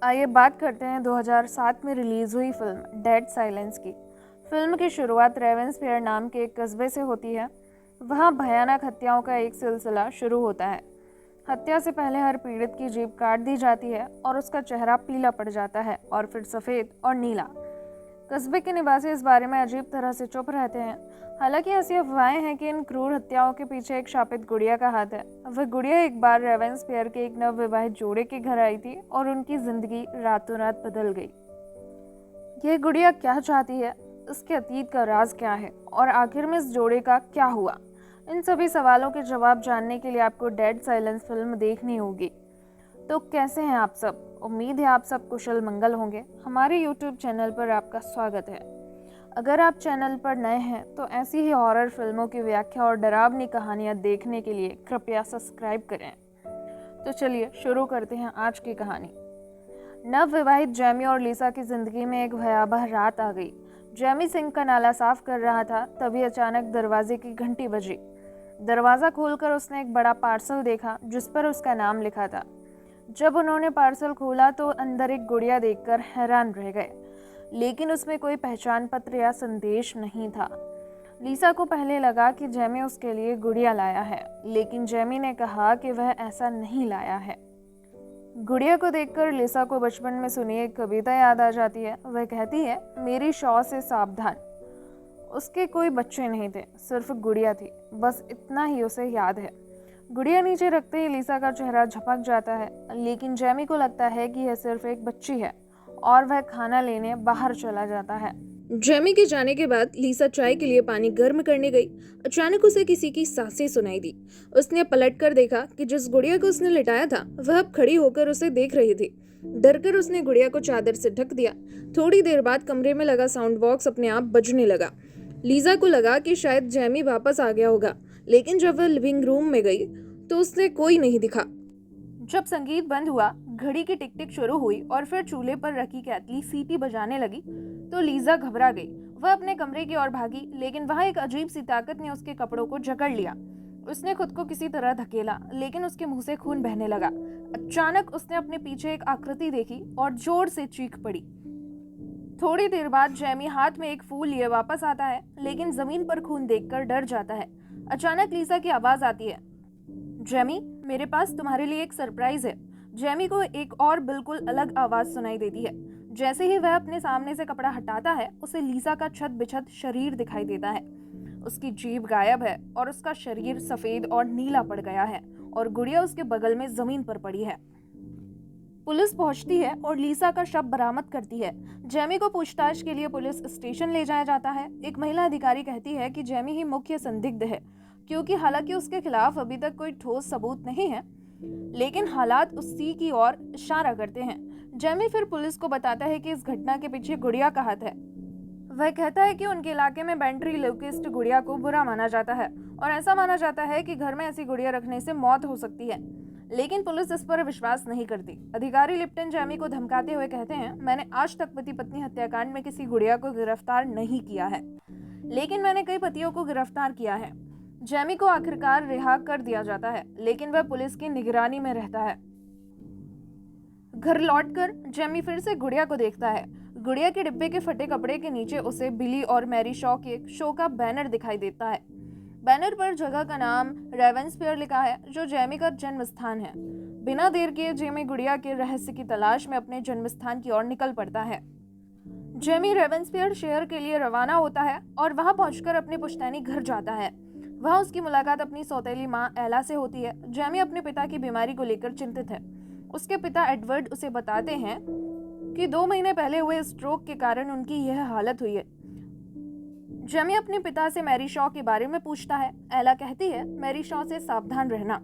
आइए बात करते हैं 2007 में रिलीज़ हुई फिल्म डेड साइलेंस की। फिल्म की शुरुआत रेवेंसफेयर नाम के एक कस्बे से होती है। वहाँ भयानक हत्याओं का एक सिलसिला शुरू होता है। हत्या से पहले हर पीड़ित की जीभ काट दी जाती है और उसका चेहरा पीला पड़ जाता है और फिर सफ़ेद और नीला। कस्बे के निवासी इस बारे में अजीब तरह से चुप रहते हैं। हालांकि ऐसी अफवाहें हैं कि इन क्रूर हत्याओं के पीछे एक शापित गुड़िया का हाथ है। वह गुड़िया एक बार रेवेंसफेयर के एक नवविवाहित जोड़े के घर आई थी और उनकी जिंदगी रातों रात बदल गई। यह गुड़िया क्या चाहती है, उसके अतीत का राज क्या है और आखिर में इस जोड़े का क्या हुआ, इन सभी सवालों के जवाब जानने के लिए आपको डेड साइलेंस फिल्म देखनी होगी। तो कैसे हैं आप सब? उम्मीद है आप सब कुशल मंगल होंगे। हमारे YouTube चैनल पर आपका स्वागत है। अगर आप चैनल पर नए हैं तो ऐसी ही हॉरर फिल्मों की व्याख्या और डरावनी कहानियां देखने के लिए कृपया सब्सक्राइब करें। तो चलिए शुरू करते हैं आज की कहानी। नवविवाहित जैमी और लीसा की जिंदगी में एक भयावह रात आ गई। जैमी सिंक का नाला साफ कर रहा था, तभी अचानक दरवाजे की घंटी बजी। दरवाज़ा खोलकर उसने एक बड़ा पार्सल देखा जिस पर उसका नाम लिखा था। जब उन्होंने पार्सल खोला तो अंदर एक गुड़िया देखकर हैरान रह गए, लेकिन उसमें कोई पहचान पत्र या संदेश नहीं था। लीसा को पहले लगा कि जैमी उसके लिए गुड़िया लाया है, लेकिन जैमी ने कहा कि वह ऐसा नहीं लाया है। गुड़िया को देखकर लीसा को बचपन में सुनी एक कविता याद आ जाती है। वह कहती है, मेरी शौ से सावधान। उसके कोई बच्चे नहीं थे, सिर्फ गुड़िया थी, बस इतना ही उसे याद है। गुड़िया नीचे रखते ही लीसा का चेहरा झपक जाता है, लेकिन जैमी को लगता है कि यह सिर्फ एक बच्ची है और वह खाना लेने बाहर चला जाता है। जैमी के जाने के बाद लीसा चाय के लिए पानी गर्म करने गई। अचानक उसे किसी की सांसें सुनाई दी। उसने पलटकर देखा कि जिस गुड़िया को उसने लिटाया था वह अब खड़ी होकर उसे देख रही थी। डरकर उसने गुड़िया को चादर से ढक दिया। थोड़ी देर बाद कमरे में लगा साउंड बॉक्स अपने आप बजने लगा। लीसा को लगा कि शायद जैमी वापस आ गया होगा, लेकिन जब वह लिविंग रूम में गई तो उसने कोई नहीं दिखा। जब संगीत बंद हुआ, घड़ी की टिक टिक शुरू हुई और फिर चूल्हे पर रखी केतली सीटी बजाने लगी तो लीजा घबरा गई। वह अपने कमरे की ओर भागी, लेकिन वहां एक अजीब सी ताकत ने उसके कपड़ों को जकड़ लिया। उसने खुद को किसी तरह धकेला, लेकिन उसके मुंह से खून बहने लगा। अचानक उसने अपने पीछे एक आकृति देखी और जोर से चीख पड़ी। थोड़ी देर बाद जैमी हाथ में एक फूल लिए वापस आता है, लेकिन जमीन पर खून देखकर डर जाता है। अचानक लीसा की आवाज आती है, जैमी, मेरे पास तुम्हारे लिए एक सरप्राइज है। जैमी को एक और बिल्कुल अलग आवाज सुनाई देती है। जैसे ही वह अपने सामने से कपड़ा हटाता है, उसे लीसा का छत बिछत शरीर दिखाई देता है। उसकी जीभ गायब है और उसका शरीर सफेद और नीला पड़ गया है और गुड़िया उसके बगल में जमीन पर पड़ी है। पुलिस पहुंचती है और लीसा का शव बरामद करती है। जैमी को पूछताछ के लिए पुलिस स्टेशन ले जाया जाता है। एक महिला अधिकारी कहती है कि जैमी ही मुख्य संदिग्ध है, क्योंकि हालांकि उसके खिलाफ अभी तक कोई ठोस सबूत नहीं है, लेकिन हालात उसी की ओर इशारा करते हैं। जैमी फिर पुलिस को बताता है कि इस घटना के पीछे गुड़िया का हाथ है। वह कहता है कि उनके इलाके में वेंट्रीलोक्विस्ट गुड़िया को बुरा माना जाता है और ऐसा माना जाता है कि घर में ऐसी गुड़िया रखने से मौत हो सकती है, लेकिन पुलिस इस पर विश्वास नहीं करती। अधिकारी लिप्टन जैमी को धमकाते हुए कहते हैं, मैंने आज तक पति पत्नी हत्याकांड में किसी गुड़िया को गिरफ्तार नहीं किया है, लेकिन मैंने कई पतियों को गिरफ्तार किया है। जैमी को आखिरकार रिहा कर दिया जाता है, लेकिन वह पुलिस की निगरानी में रहता है। घर लौटकर जैमी फिर से गुड़िया को देखता है। गुड़िया के डिब्बे के फटे कपड़े के नीचे उसे बिली और मैरी शॉ के शो का बैनर दिखाई देता है। बैनर पर जगह का नाम रेवेंसफेयर लिखा है, जो जैमी का जन्म स्थान है। बिना देर किए जैमी गुड़िया के रहस्य की तलाश में अपने जन्म स्थान की ओर निकल पड़ता है। जैमी रेवेंसफेयर शहर के लिए रवाना होता है और वहां पहुंचकर अपने पुश्तैनी घर जाता है। वहां उसकी मुलाकात अपनी सौतेली मां एला से होती है। जैमी अपने पिता की बीमारी को लेकर चिंतित है। उसके पिता एडवर्ड उसे बताते हैं कि 2 महीने पहले हुए स्ट्रोक के कारण उनकी यह हालत हुई है। जैमी अपने पिता से मैरी शॉ के बारे में पूछता है। एला कहती है, मैरी शॉ से सावधान रहना।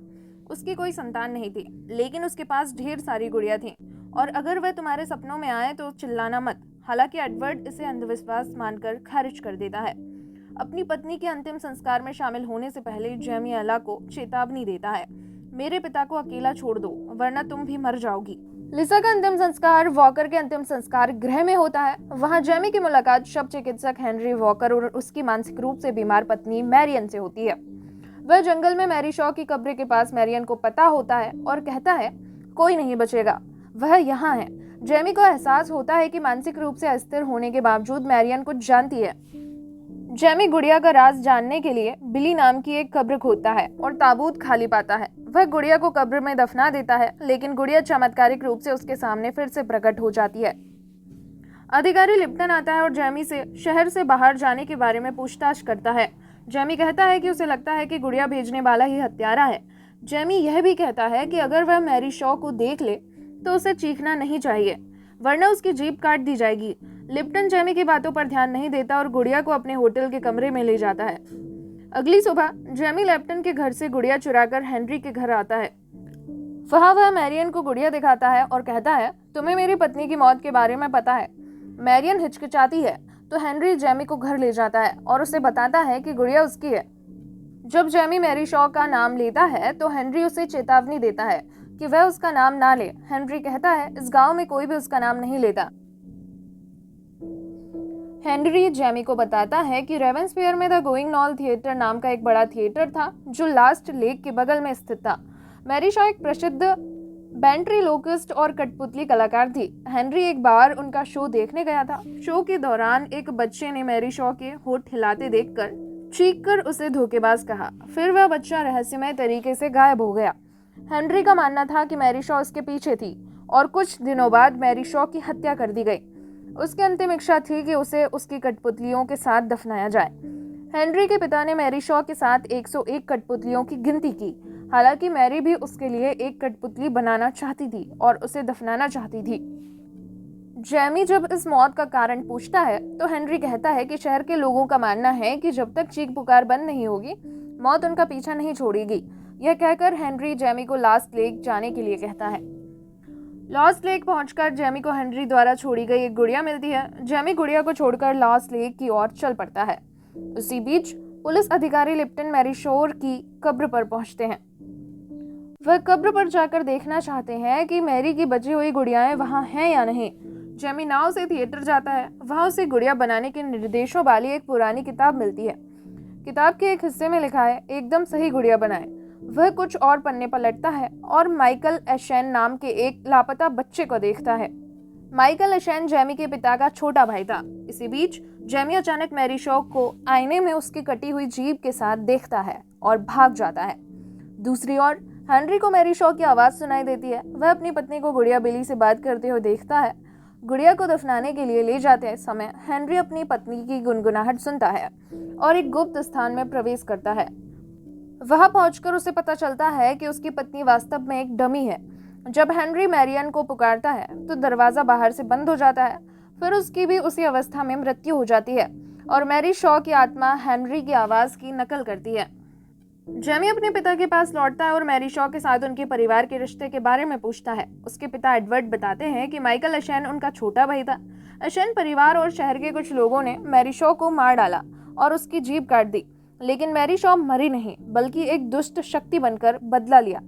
उसकी कोई संतान नहीं थी, लेकिन उसके पास ढेर सारी गुड़िया थी और अगर वह तुम्हारे सपनों में आए तो चिल्लाना मत। हालांकि एडवर्ड इसे अंधविश्वास मानकर खारिज कर देता है। अपनी पत्नी के अंतिम संस्कार में शामिल होने से पहले जैमी एला को चेतावनी देता है, मेरे पिता को अकेला छोड़ दो, वरना तुम भी मर जाओगी। लिसा का अंतिम संस्कार वॉकर के अंतिम संस्कार गृह में होता है। वहां जैमी की मुलाकात शव चिकित्सक हेनरी वॉकर और उसकी मानसिक रूप से बीमार पत्नी मैरियन से होती है। वह जंगल में मैरी शॉ की कब्र के पास मैरियन को पता होता है और कहता है, कोई नहीं बचेगा, वह यहाँ है। जेमी को एहसास होता है कि मानसिक रूप से अस्थिर होने के बावजूद मैरियन कुछ जानती है। जेमी गुड़िया का राज जानने के लिए बिली नाम की एक कब्र खोदता है और ताबूत खाली पाता है। वह गुड़िया को कब्र में दफना देता है, लेकिन गुड़िया चमत्कारिक रूप से उसके सामने फिर से प्रकट हो जाती है। अधिकारी लिप्टन आता है और जेमी से शहर से बाहर जाने के बारे में पूछताछ करता है। जेमी कहता है कि उसे लगता है कि गुड़िया भेजने वाला ही हत्यारा है। जेमी यह भी कहता है कि अगर वह मैरी शॉ को देख ले तो उसे चीखना नहीं चाहिए, वरना उसकी जीभ काट दी जाएगी। लिप्टन जेमी की बातों पर ध्यान नहीं देता और गुड़िया को अपने होटल के कमरे में ले जाता है। अगली सुबह जेमी लिप्टन के घर से गुड़िया चुराकर हेनरी के घर आता है। वहाँ वह मैरियन को गुड़िया दिखाता है और कहता है, तुम्हें मेरी पत्नी की मौत के बारे में पता है। मैरियन हिचकिचाती है तो हेनरी जेमी को घर ले जाता है और उसे बताता है कि गुड़िया उसकी है। जब जेमी मैरी शॉ का नाम लेता है तो हेनरी उसे चेतावनी देता है कि वह उसका नाम ना ले। हेनरी कहता है, इस गांव में कोई भी उसका नाम नहीं लेता। हेनरी जेमी को बताता है कि रेवेंसपेयर में द गोइंग नॉल थिएटर नाम का एक बड़ा थिएटर था जो लास्ट लेक के बगल में स्थित था। मैरी शॉ एक प्रसिद्ध वेंट्रीलोक्विस्ट और कठपुतली कलाकार थी। हेनरी एक बार उनका शो देखने गया था। शो के दौरान एक बच्चे ने मैरी शॉ के होठ हिलाते देखकर चीखकर उसे धोखेबाज कहा। फिर वह बच्चा रहस्यमय तरीके से गायब हो गया। हेनरी का मानना था कि मैरी शॉ उसके पीछे थी और कुछ दिनों बाद मैरी शॉ की हत्या कर दी गई। उसकी अंतिम इच्छा थी कि उसे उसकी कठपुतलियों के साथ दफनाया जाए। हेनरी के पिता ने मैरी शॉ के साथ 101 कठपुतलियों की गिनती की। हालांकि मैरी भी उसके लिए एक कठपुतली बनाना चाहती थी और उसे दफनाना चाहती थी। जेमी जब इस मौत का कारण पूछता है तो हेनरी कहता है कि शहर के लोगों का मानना है कि जब तक चीख पुकार बंद नहीं होगी, मौत उनका पीछा नहीं छोड़ेगी। यह कहकर हेनरी जेमी को लास्ट लेक जाने के लिए कहता है। लॉस्ट लेक पहुंचकर जेमी को हेनरी द्वारा छोड़ी गई एक गुड़िया मिलती है। जेमी गुड़िया को छोड़कर लॉस्ट लेक की ओर चल पड़ता है। उसी बीच पुलिस अधिकारी लिप्टन मैरी शॉ की कब्र पर पहुंचते हैं। वह कब्र पर जाकर देखना चाहते हैं कि मैरी की बची हुई गुड़ियाएं वहां हैं या नहीं। जेमी नाव से थिएटर जाता है। वहां उसे गुड़िया बनाने के निर्देशों वाली एक पुरानी किताब मिलती है। किताब के एक हिस्से में लिखा है, एकदम सही गुड़िया बनाए। वह कुछ और पन्ने पलटता है और माइकल एशेन नाम के एक लापता बच्चे को देखता है। माइकल एशेन जेमी के पिता का छोटा भाई था। इसी बीच जेमी अचानक मैरी शॉ को आईने में उसकी कटी हुई जीभ के साथ देखता है और भाग जाता है। दूसरी ओर हेनरी को मैरी शॉ की आवाज सुनाई देती है। वह अपनी पत्नी को गुड़िया बिली से बात करते हुए देखता है। गुड़िया को दफनाने के लिए ले जाते समय हेनरी अपनी पत्नी की गुनगुनाहट सुनता है और एक गुप्त स्थान में प्रवेश करता है। वहां पहुंचकर उसे पता चलता है कि उसकी पत्नी वास्तव में एक डमी है। जब हेनरी मैरियन को पुकारता है तो दरवाजा बाहर से बंद हो जाता है। फिर उसकी भी उसी अवस्था में मृत्यु हो जाती है और मैरी शॉ की आत्मा हेनरी की आवाज की नकल करती है। जेमी अपने पिता के पास लौटता है और मैरी शॉ के साथ उनके परिवार के रिश्ते के बारे में पूछता है। उसके पिता एडवर्ड बताते हैं कि माइकल एशेन उनका छोटा भाई था। एशेन परिवार और शहर के कुछ लोगों ने मैरी शॉ को मार डाला और उसकी जीभ काट दी, लेकिन मैरी शॉ मरी नहीं बल्कि एक दुष्ट शक्ति बनकर बदला लिया।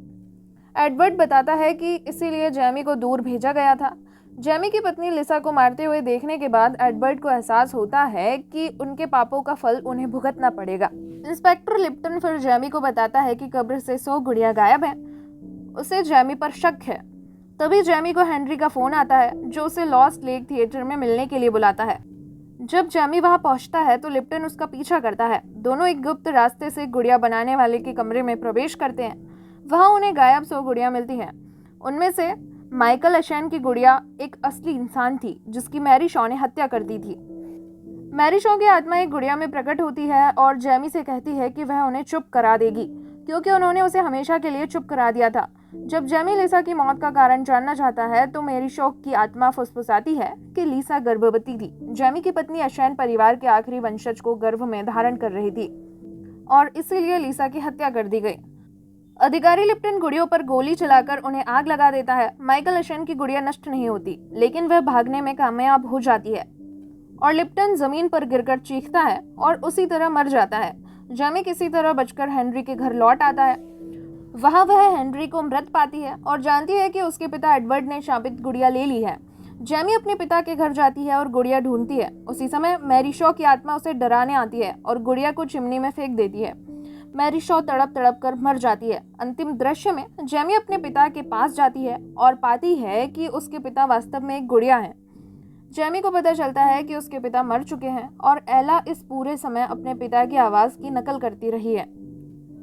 एडवर्ड बताता है कि इसीलिए जेमी को दूर भेजा गया था। जेमी की पत्नी लिसा को मारते हुए देखने के बाद एडवर्ड को एहसास होता है कि उनके पापों का फल उन्हें भुगतना पड़ेगा। इंस्पेक्टर लिप्टन फिर जेमी को बताता है कि कब्र से 100 गुड़िया गायब हैं। उसे जेमी पर शक है। तभी जेमी को हेनरी का फोन आता है जो उसे लॉस्ट लेक थिएटर में मिलने के लिए बुलाता है। जब जेमी वहां पहुंचता है तो लिप्टन उसका पीछा करता है। दोनों एक गुप्त रास्ते से गुड़िया बनाने वाले के कमरे में प्रवेश करते हैं। वहां उन्हें गायब 100 गुड़िया मिलती हैं। उनमें से माइकल एशेन की गुड़िया एक असली इंसान थी जिसकी मैरी शॉ ने हत्या कर दी थी। मैरी शॉ की आत्मा एक गुड़िया में प्रकट होती है और जेमी से कहती है कि वह उन्हें चुप करा देगी क्योंकि उन्होंने उसे हमेशा के लिए चुप करा दिया था। जब जेमी लिसा की मौत का कारण जानना चाहता है तो मैरी शॉ की आत्मा फुसफुसाती है कि लिसा गर्भवती थी। जेमी की पत्नी एशेन परिवार के आखिरी वंशज को गर्भ में धारण कर रही थी और इसीलिए लिसा की हत्या कर दी गई। अधिकारी लिप्टन गुड़ियों पर गोली चलाकर उन्हें आग लगा देता है। माइकल एशेन की गुड़िया नष्ट नहीं होती, लेकिन वह भागने में कामयाब हो जाती है और लिप्टन जमीन पर गिरकर चीखता है और उसी तरह मर जाता है। जेमी किसी तरह बचकर हेनरी के घर लौट आता है। वहां वह हेनरी को मृत पाती है और जानती है कि उसके पिता एडवर्ड ने शापित गुड़िया ले ली है। जेमी अपने पिता के घर जाती है और गुड़िया ढूंढती है। उसी समय मैरी शॉ की आत्मा उसे डराने आती है और गुड़िया को चिमनी में फेंक देती है। मैरी शॉ तड़प तड़प कर मर जाती है। अंतिम दृश्य में जेमी अपने पिता के पास जाती है और पाती है कि उसके पिता वास्तव में एक गुड़िया हैं। जेमी को पता चलता है कि उसके पिता मर चुके हैं और एला इस पूरे समय अपने पिता की आवाज़ की नकल करती रही है।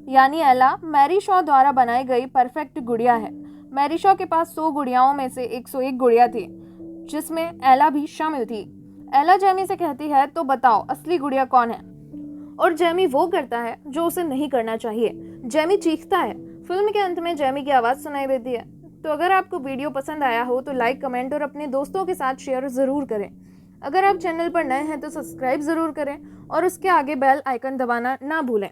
यानी एला मैरी शॉ द्वारा बनाई गई परफेक्ट गुड़िया है। मैरी शॉ के पास 100 गुड़ियाओं में से 101 गुड़िया थी, जिसमें एला भी शामिल थी। एला जेमी से कहती है, तो बताओ असली गुड़िया कौन है? और जेमी वो करता है जो उसे नहीं करना चाहिए। जेमी चीखता है। फिल्म के अंत में जेमी की आवाज़ सुनाई देती है। तो अगर आपको वीडियो पसंद आया हो तो लाइक, कमेंट और अपने दोस्तों के साथ शेयर ज़रूर करें। अगर आप चैनल पर नए हैं तो सब्सक्राइब ज़रूर करें और उसके आगे बेल आइकन दबाना ना भूलें।